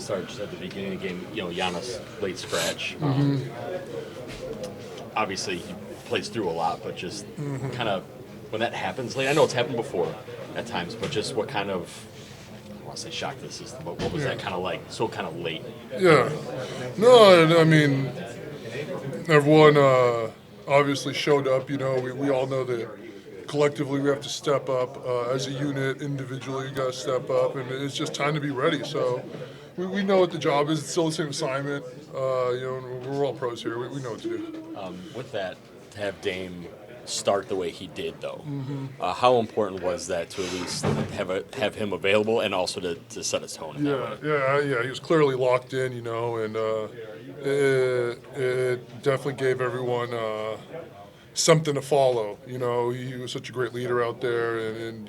start just at the beginning of the game. Giannis late scratch. Obviously, he plays through a lot, but just kind of when that happens late. I know it's happened before at times, but just what kind of I don't want to say shock to the system, but what was that kind of like? So kind of late. Yeah. No, I mean, everyone obviously showed up. We all know that collectively we have to step up as a unit. Individually, you got to step up, and it's just time to be ready. So we know what the job is. It's still the same assignment. And we're all pros here. We know what to do. With that, to have Dame start the way he did, though, how important was that to at least have him available and also to set his tone? Yeah. He was clearly locked in, and it definitely gave everyone something to follow. He was such a great leader out there, and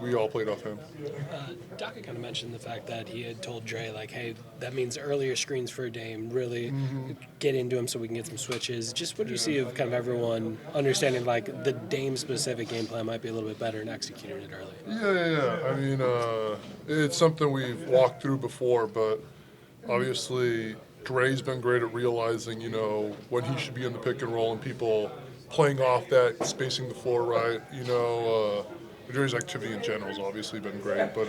we all played off him. Doc kind of mentioned the fact that he had told Dre, like, hey, that means earlier screens for Dame, really get into him so we can get some switches. Just what do you see of kind of everyone understanding, like, the Dame-specific game plan might be a little bit better and executing it early? Yeah. I mean, it's something we've walked through before, but obviously Dre's been great at realizing, when he should be in the pick and roll and people playing off that, spacing the floor right. Dre's activity in general has obviously been great, but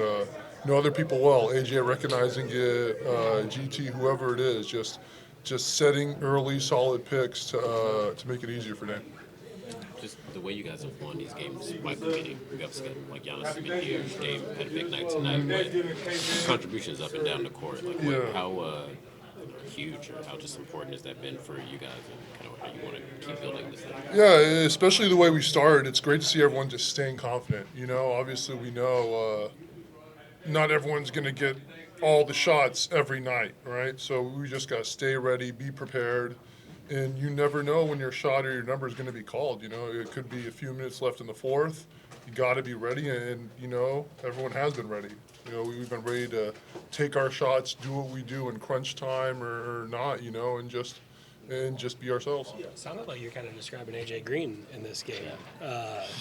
other people well. AJ recognizing it, GT, whoever it is, just setting early solid picks to make it easier for them. Just the way you guys have won these games by competing. We obviously got like Giannis has been huge. Dame had a big night tonight, but contributions up and down the court. Like how huge or how just important has that been for you guys, and kind of how you want to keep building this thing? Yeah, especially the way we started. It's great to see everyone just staying confident. Obviously we know not everyone's going to get all the shots every night, right? So we just got to stay ready, be prepared, and you never know when your shot or your number is going to be called. It could be a few minutes left in the fourth. You got to be ready, and everyone has been ready. We've been ready to take our shots, do what we do in crunch time or not, and just be ourselves. It sounded like you're kind of describing AJ Green in this game.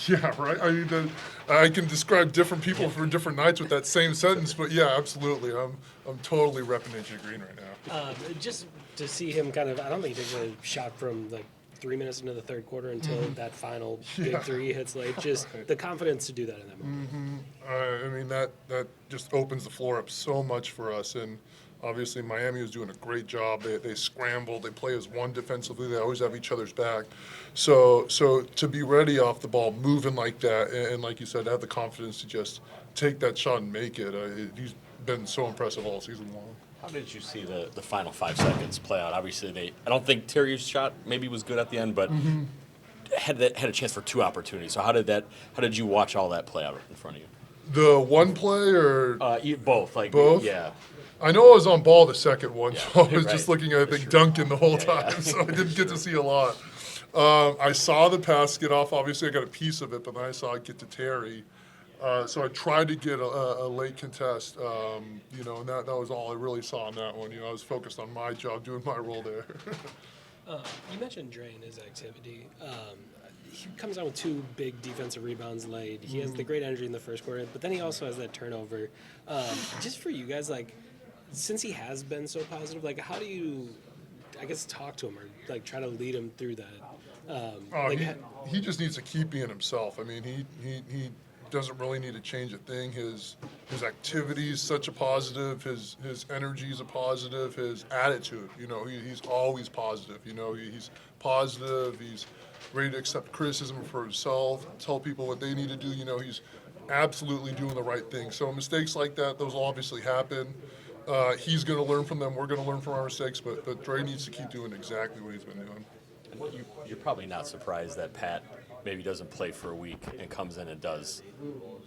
Yeah, right. I mean, I can describe different people for different nights with that same sentence, but yeah, absolutely. I'm totally repping AJ Green right now. Just to see him kind of, I don't think he takes a shot from like 3 minutes into the third quarter until that final big three hits late. Just the confidence to do that in that moment. I mean, that just opens the floor up so much for us. And obviously Miami was doing a great job. They scramble. They play as one defensively. They always have each other's back. So to be ready off the ball, moving like that, and like you said, have the confidence to just take that shot and make it. He's been so impressive all season long. How did you see the final 5 seconds play out? Obviously, I don't think Terry's shot maybe was good at the end, but had a chance for 2 opportunities. So how did you watch all that play out in front of you? The one play or both? Both? Yeah. I know I was on ball the second one, so I was right. just looking at, I think, Duncan the whole time, so I didn't get to see a lot. I saw the pass get off. Obviously, I got a piece of it, but then I saw it get to Terry. So I tried to get a late contest, and that was all I really saw on that one. I was focused on my job, doing my role there. You mentioned Dre and his activity. He comes out with 2 big defensive rebounds late. He has the great energy in the first quarter, but then he also has that turnover. Just for you guys, like, since he has been so positive, like, how do you, I guess, talk to him or, like, try to lead him through that? He just needs to keep being himself. I mean, he doesn't really need to change a thing. His activity is such a positive. His energy is a positive. His attitude, he's always positive. He's positive. He's ready to accept criticism for himself, tell people what they need to do. He's absolutely doing the right thing. So mistakes like that, those will obviously happen. He's going to learn from them. We're going to learn from our mistakes. But Dre needs to keep doing exactly what he's been doing. You're probably not surprised that Pat maybe doesn't play for a week and comes in and does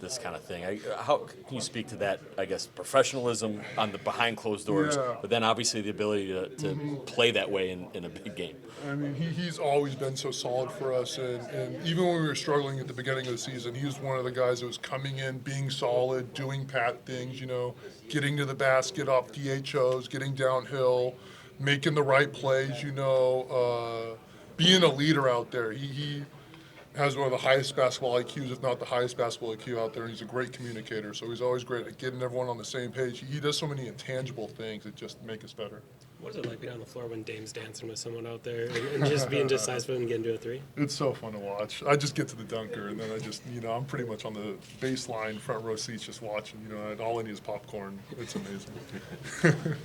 this kind of thing. How can you speak to that, I guess, professionalism on the behind closed doors, but then obviously the ability to play that way in a big game? I mean, he's always been so solid for us, and even when we were struggling at the beginning of the season, he was one of the guys that was coming in, being solid, doing Pat things, getting to the basket off DHOs, getting downhill, making the right plays, being a leader out there. has one of the highest basketball IQs, if not the highest basketball IQ out there. And he's a great communicator, so he's always great at getting everyone on the same page. He does so many intangible things that just make us better. What is it like being on the floor when Dame's dancing with someone out there and just being decisive and getting to a three? It's so fun to watch. I just get to the dunker, and then I just, I'm pretty much on the baseline, front row seats, just watching. And all I need is popcorn. It's amazing.